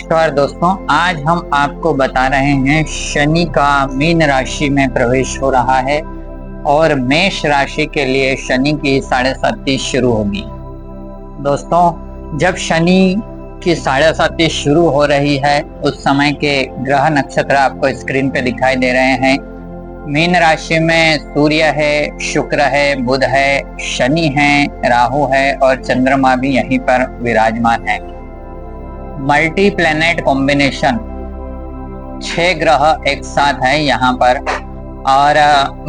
नमस्कार दोस्तों, आज हम आपको बता रहे हैं शनि का मीन राशि में प्रवेश हो रहा है और मेष राशि के लिए शनि की 7.5 शुरू होगी। दोस्तों, जब शनि की 7.5 शुरू हो रही है उस समय के ग्रह नक्षत्र आपको स्क्रीन पे दिखाई दे रहे हैं। मीन राशि में सूर्य है, शुक्र है, बुध है, शनि है, राहु है और चंद्रमा भी यहीं पर विराजमान है। मल्टी प्लेनेट कॉम्बिनेशन, 6 ग्रह एक साथ है यहाँ पर। और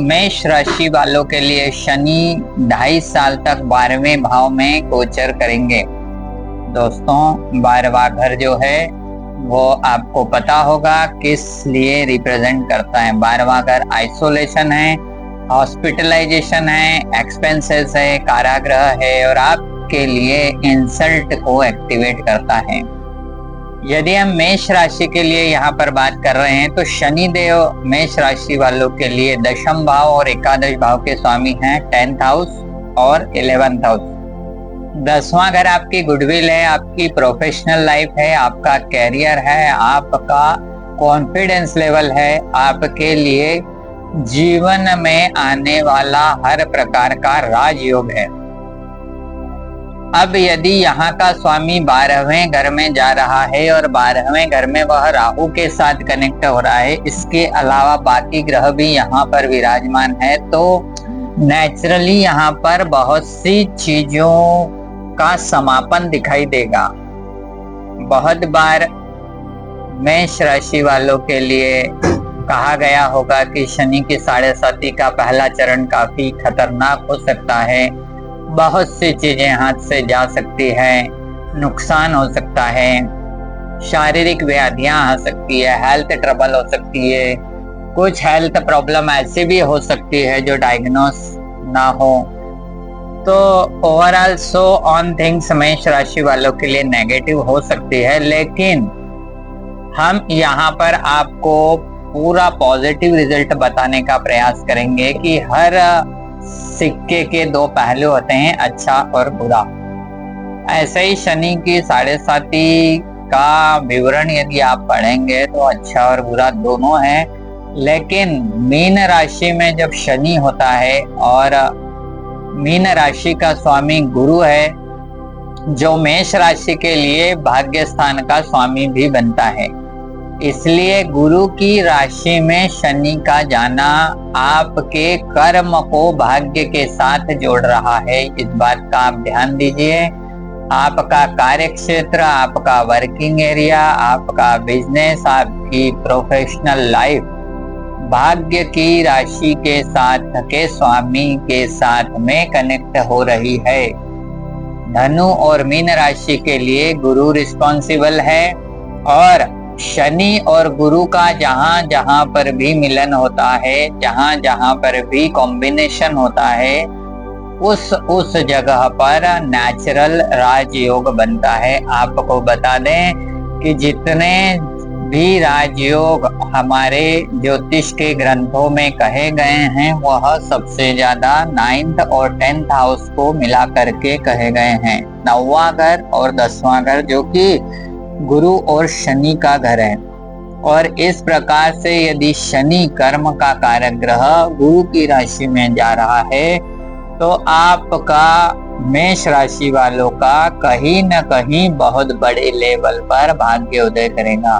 मेष राशि वालों के लिए शनि 2.5 साल तक 12वें भाव में गोचर करेंगे। दोस्तों, 12वां घर जो है वो आपको पता होगा किस लिए रिप्रेजेंट करता है। 12वां घर आइसोलेशन है, हॉस्पिटलाइजेशन है, एक्सपेंसेस है, कारागृह है और आपके लिए इंसल्ट को एक्टिवेट करता है। यदि हम मेष राशि के लिए यहाँ पर बात कर रहे हैं तो शनि देव मेष राशि वालों के लिए 10th भाव और एकादश भाव के स्वामी हैं, 10th हाउस और 11th हाउस। 10वां घर आपकी गुडविल है, आपकी प्रोफेशनल लाइफ है, आपका कैरियर है, आपका कॉन्फिडेंस लेवल है, आपके लिए जीवन में आने वाला हर प्रकार का राजयोग है। अब यदि यहाँ का स्वामी 12वें घर में जा रहा है और 12वें घर में वह राहु के साथ कनेक्ट हो रहा है, इसके अलावा बाकी ग्रह भी यहाँ पर विराजमान है, तो नेचुरली यहाँ पर बहुत सी चीजों का समापन दिखाई देगा। बहुत बार मेष राशि वालों के लिए कहा गया होगा कि शनि की 7.5 का पहला चरण काफी खतरनाक हो सकता है। बहुत सी चीजें हाथ से जा सकती है, नुकसान हो सकता है, शारीरिक व्याधियां आ सकती है, हेल्थ ट्रबल हो सकती है, कुछ हेल्थ प्रॉब्लम ऐसी भी हो सकती है जो डायग्नोस ना हो। तो ओवरऑल सो ऑन थिंग्स मेष राशि वालों के लिए नेगेटिव हो सकती है, लेकिन हम यहाँ पर आपको पूरा पॉजिटिव रिजल्ट बताने का प्रयास करेंगे कि हर सिक्के के 2 पहलू होते हैं, अच्छा और बुरा। ऐसे ही शनि की 7.5 का विवरण यदि आप पढ़ेंगे तो अच्छा और बुरा दोनों है, लेकिन मीन राशि में जब शनि होता है और मीन राशि का स्वामी गुरु है जो मेष राशि के लिए भाग्य स्थान का स्वामी भी बनता है, इसलिए गुरु की राशि में शनि का जाना आपके कर्म को भाग्य के साथ जोड़ रहा है। इस बात का आप ध्यान दीजिए। आपका कार्य क्षेत्र, आपका वर्किंग एरिया, आपका बिजनेस, आपकी प्रोफेशनल लाइफ भाग्य की राशि के साथ के स्वामी के साथ में कनेक्ट हो रही है। धनु और मीन राशि के लिए गुरु रिस्पॉन्सिबल है और शनि और गुरु का जहां जहां पर भी मिलन होता है, जहां जहां पर भी कॉम्बिनेशन होता है, उस जगह पर नेचुरल राजयोग बनता है। आपको बता दें कि जितने भी राजयोग हमारे ज्योतिष के ग्रंथों में कहे गए हैं वह सबसे ज्यादा 9th और 10th हाउस को मिला करके कहे गए हैं। 9वां घर और 10वां घर जो कि गुरु और शनि का घर है। और इस प्रकार से यदि शनि कर्म का कारक ग्रह गुरु की राशि में जा रहा है तो आपका मेष राशि वालों का कहीं न कहीं बहुत बड़े लेवल पर भाग्य उदय करेगा।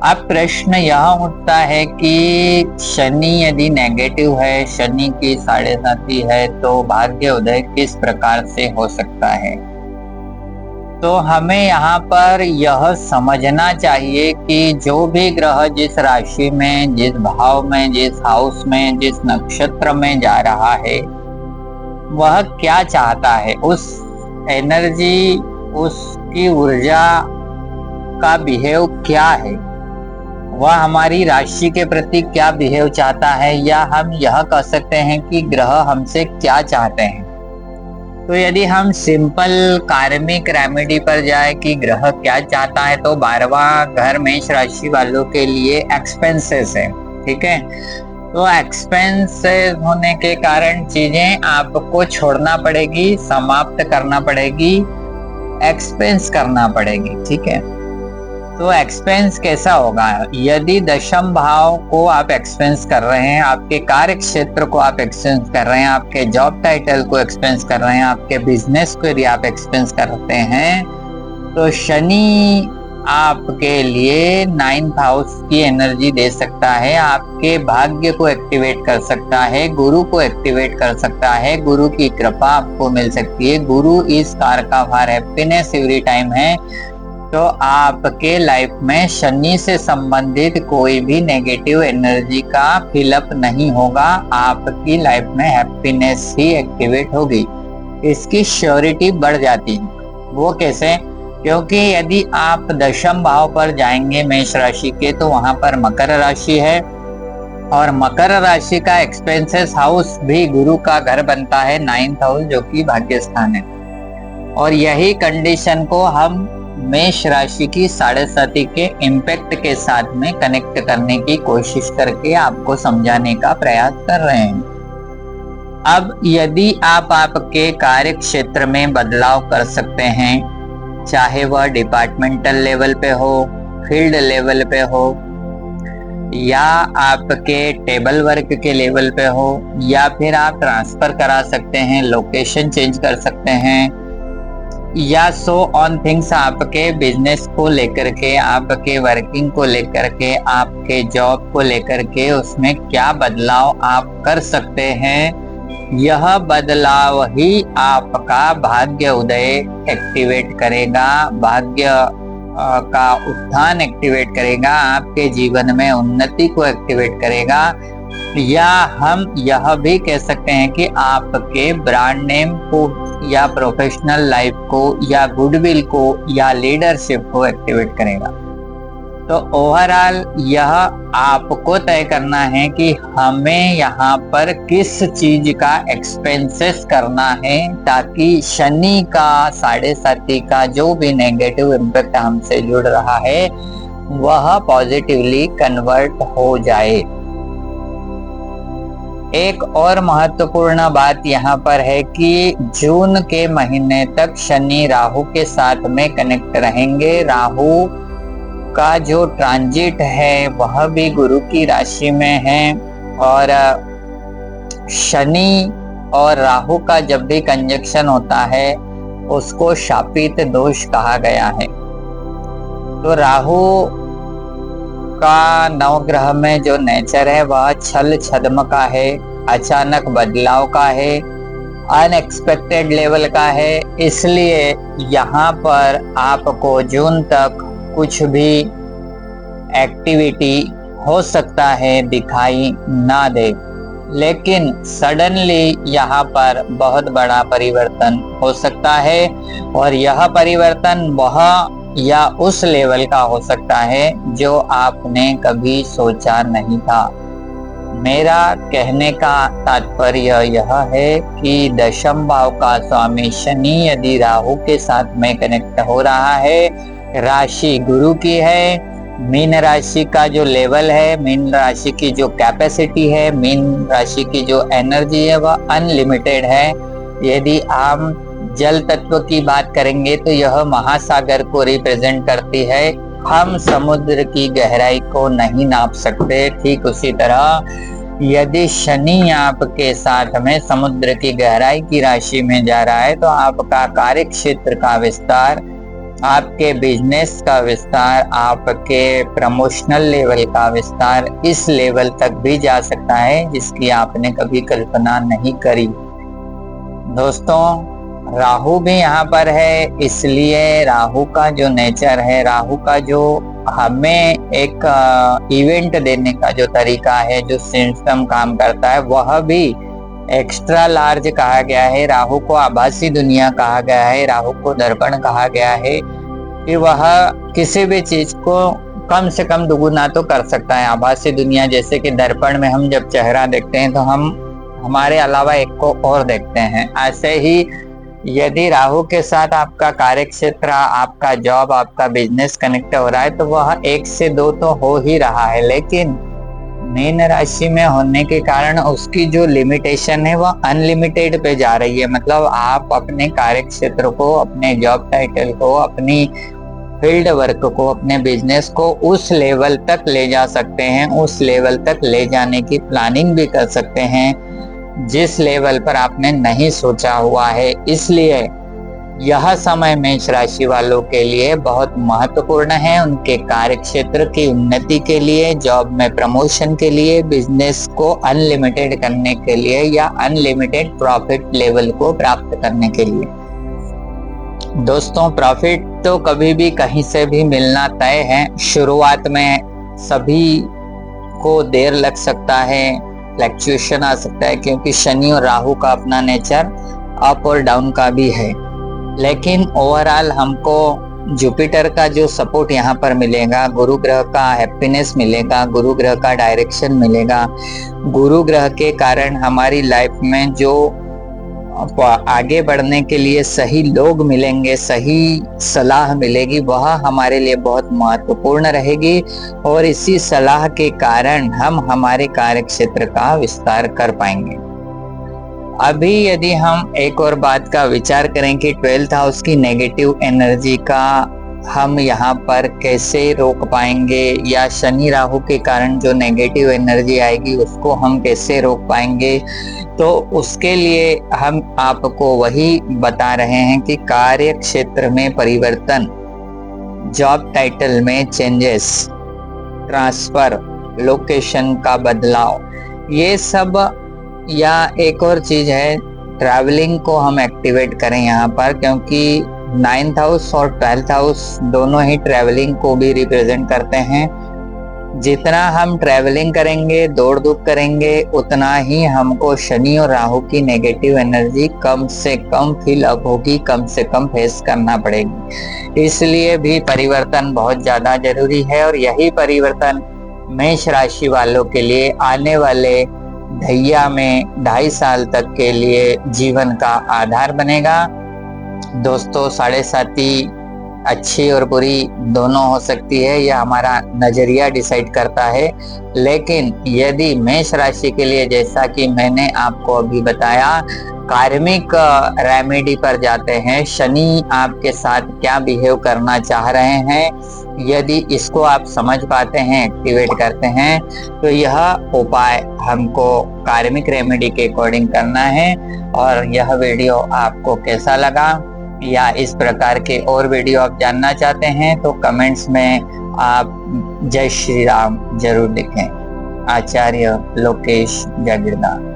अब प्रश्न यह उठता है कि शनि यदि नेगेटिव है, शनि की 7.5 है, तो भाग्य उदय किस प्रकार से हो सकता है। तो हमें यहाँ पर यह समझना चाहिए कि जो भी ग्रह जिस राशि में, जिस भाव में, जिस हाउस में, जिस नक्षत्र में जा रहा है वह क्या चाहता है, उस एनर्जी, उसकी ऊर्जा का बिहेव क्या है, वह हमारी राशि के प्रति क्या बिहेव चाहता है, या हम यह कह सकते हैं कि ग्रह हमसे क्या चाहते हैं। तो यदि हम सिंपल कार्मिक रेमेडी पर जाए कि ग्रह क्या चाहता है, तो 12वां घर मेष राशि वालों के लिए एक्सपेंसेस है। ठीक है, तो एक्सपेंसेस होने के कारण चीजें आपको छोड़ना पड़ेगी, समाप्त करना पड़ेगी, एक्सपेंस करना पड़ेगी। ठीक है, तो एक्सपेंस कैसा होगा? यदि दशम भाव को आप एक्सपेंस कर रहे हैं, आपके कार्य क्षेत्र को आप एक्सपेंस कर रहे हैं, आपके जॉब टाइटल को एक्सपेंस कर रहे हैं, आपके बिजनेस को यदि आप एक्सपेंस करते हैं, तो शनि आपके लिए 9th हाउस की एनर्जी दे सकता है, आपके भाग्य को एक्टिवेट कर सकता है, गुरु को एक्टिवेट कर सकता है, गुरु की कृपा आपको मिल सकती है। गुरु इस कारक भार हैप्पीनेस एवरी टाइम है। तो आपके लाइफ में शनि से संबंधित कोई भी नेगेटिव एनर्जी का फिलअप नहीं होगा, आपकी लाइफ में हैप्पीनेस ही एक्टिवेट होगी, इसकी श्योरिटी बढ़ जाती है। वो कैसे? क्योंकि यदि आप दशम भाव पर जाएंगे मेष राशि के, तो वहां पर मकर राशि है, और मकर राशि का एक्सपेंसेस हाउस भी गुरु का घर बनता है, 9th हाउस, जो कि भाग्य स्थान है। और यही कंडीशन को हम मेष राशि की 7.5 के इम्पैक्ट के साथ में कनेक्ट करने की कोशिश करके आपको समझाने का प्रयास कर रहे हैं। अब यदि आप आपके कार्य क्षेत्र में बदलाव कर सकते हैं, चाहे वह डिपार्टमेंटल लेवल पे हो, फील्ड लेवल पे हो, या आपके टेबल वर्क के लेवल पे हो, या फिर आप ट्रांसफर करा सकते हैं, लोकेशन चेंज कर सकते हैं, या सो ऑन थिंग्स आपके बिजनेस को लेकर के, आपके वर्किंग को लेकर के, आपके जॉब को लेकर के, उसमें क्या बदलाव आप कर सकते हैं, यह बदलाव ही आपका भाग्य उदय एक्टिवेट करेगा, भाग्य का उत्थान एक्टिवेट करेगा, आपके जीवन में उन्नति को एक्टिवेट करेगा, या हम यह भी कह सकते हैं कि आपके ब्रांड नेम को, या प्रोफेशनल लाइफ को, या गुडविल को, या लीडरशिप को एक्टिवेट करेगा। तो ओवरऑल यह आपको तय करना है कि हमें यहाँ पर किस चीज का एक्सपेंसेस करना है, ताकि शनि का 7.5 का जो भी नेगेटिव इम्पैक्ट हमसे जुड़ रहा है वह पॉजिटिवली कन्वर्ट हो जाए। एक और महत्वपूर्ण बात यहाँ पर है कि जून के महीने तक शनि राहु के साथ में कनेक्ट रहेंगे। राहु का जो ट्रांजिट है वह भी गुरु की राशि में है, और शनि और राहु का जब भी कंजक्शन होता है उसको शापित दोष कहा गया है। तो राहु का नवग्रह में जो नेचर है वह छल छद्म का है, अचानक बदलाव का है, अनएक्सपेक्टेड लेवल का है। इसलिए यहाँ पर आपको जून तक कुछ भी एक्टिविटी हो सकता है दिखाई ना दे, लेकिन सडनली यहाँ पर बहुत बड़ा परिवर्तन हो सकता है, और यह परिवर्तन वह या उस लेवल का हो सकता है जो आपने कभी सोचा नहीं था। मेरा कहने का तात्पर्य यह है कि दशम भाव का स्वामी शनि यदि राहु के साथ में कनेक्ट हो रहा है, राशि गुरु की है, मीन राशि का जो लेवल है, मीन राशि की जो कैपेसिटी है, मीन राशि की जो एनर्जी है वह अनलिमिटेड है। यदि हम जल तत्व की बात करेंगे तो यह महासागर को रिप्रेजेंट करती है। हम समुद्र की गहराई को नहीं नाप सकते। ठीक उसी तरह यदि शनि आपके साथ में समुद्र की गहराई की राशि में जा रहा है, तो आपका कार्य क्षेत्र का विस्तार, आपके बिजनेस का विस्तार, आपके प्रमोशनल लेवल का विस्तार इस लेवल तक भी जा सकता है जिसकी आपने कभी कल्पना नहीं करी। दोस्तों, राहु भी यहाँ पर है, इसलिए राहु का जो नेचर है, राहु का जो हमें एक इवेंट देने का जो तरीका है, जो सिस्टम काम करता है, वह भी एक्स्ट्रा लार्ज कहा गया है। राहु को आभासी दुनिया कहा गया है, राहु को दर्पण कहा गया है कि वह किसी भी चीज को कम से कम दुगुना तो कर सकता है। आभासी दुनिया जैसे कि दर्पण में हम जब चेहरा देखते हैं तो हम हमारे अलावा एक को और देखते हैं, ऐसे ही यदि राहु के साथ आपका कार्य क्षेत्र, आपका जॉब, आपका बिजनेस कनेक्ट हो रहा है तो वह 1 से 2 तो हो ही रहा है, लेकिन मीन राशि में होने के कारण उसकी जो लिमिटेशन है वह अनलिमिटेड पे जा रही है। मतलब आप अपने कार्य क्षेत्र को, अपने जॉब टाइटल को, अपनी फील्ड वर्क को, अपने बिजनेस को उस लेवल तक ले जा सकते हैं, उस लेवल तक ले जाने की प्लानिंग भी कर सकते हैं जिस लेवल पर आपने नहीं सोचा हुआ है। इसलिए यह समय मेष राशि वालों के लिए बहुत महत्वपूर्ण है, उनके कार्य क्षेत्र की उन्नति के लिए, जॉब में प्रमोशन के लिए, बिजनेस को अनलिमिटेड करने के लिए या अनलिमिटेड प्रॉफिट लेवल को प्राप्त करने के लिए। दोस्तों, प्रॉफिट तो कभी भी कहीं से भी मिलना तय है। शुरुआत में सभी को देर लग सकता है, फ्लक्चुएशन आ सकता है, क्योंकि शनि और राहु का अपना नेचर अप और डाउन का भी है। लेकिन ओवरऑल हमको जुपिटर का जो सपोर्ट यहाँ पर मिलेगा, गुरु ग्रह का हैप्पीनेस मिलेगा, गुरु ग्रह का डायरेक्शन मिलेगा, गुरु ग्रह के कारण हमारी लाइफ में जो आगे बढ़ने के लिए सही लोग मिलेंगे, सही सलाह मिलेगी, वह हमारे लिए बहुत महत्वपूर्ण रहेगी और इसी सलाह के कारण हम हमारे कार्य क्षेत्र का विस्तार कर पाएंगे। अभी यदि हम एक और बात का विचार करें कि 12th हाउस की नेगेटिव एनर्जी का हम यहाँ पर कैसे रोक पाएंगे, या शनि राहु के कारण जो नेगेटिव एनर्जी आएगी उसको हम कैसे रोक पाएंगे, तो उसके लिए हम आपको वही बता रहे हैं कि कार्य क्षेत्र में परिवर्तन, जॉब टाइटल में चेंजेस, ट्रांसफर, लोकेशन का बदलाव, ये सब, या एक और चीज है ट्रैवलिंग को हम एक्टिवेट करें यहाँ पर, क्योंकि 9th हाउस और 12th हाउस दोनों ही ट्रैवलिंग को भी रिप्रेजेंट करते हैं। जितना हम ट्रैवलिंग करेंगे, दौड़ धूप करेंगे, उतना ही हमको शनि और राहु की नेगेटिव एनर्जी कम से कम फील अप होगी, कम से कम फेस करना पड़ेगी। इसलिए भी परिवर्तन बहुत ज्यादा जरूरी है और यही परिवर्तन मेष राशि वालों के लिए आने वाले ढैया में 2.5 साल तक के लिए जीवन का आधार बनेगा। दोस्तों, 7.5 अच्छी और बुरी दोनों हो सकती है, यह हमारा नजरिया डिसाइड करता है। लेकिन यदि मेष राशि के लिए, जैसा कि मैंने आपको अभी बताया, कार्मिक रेमेडी पर जाते हैं, शनि आपके साथ क्या बिहेव करना चाह रहे हैं, यदि इसको आप समझ पाते हैं, एक्टिवेट करते हैं, तो यह उपाय हमको कार्मिक रेमेडी के अकॉर्डिंग करना है। और यह वीडियो आपको कैसा लगा, या इस प्रकार के और वीडियो आप जानना चाहते हैं, तो कमेंट्स में आप जय श्री राम जरूर लिखें। आचार्य लोकेश जागीरदार।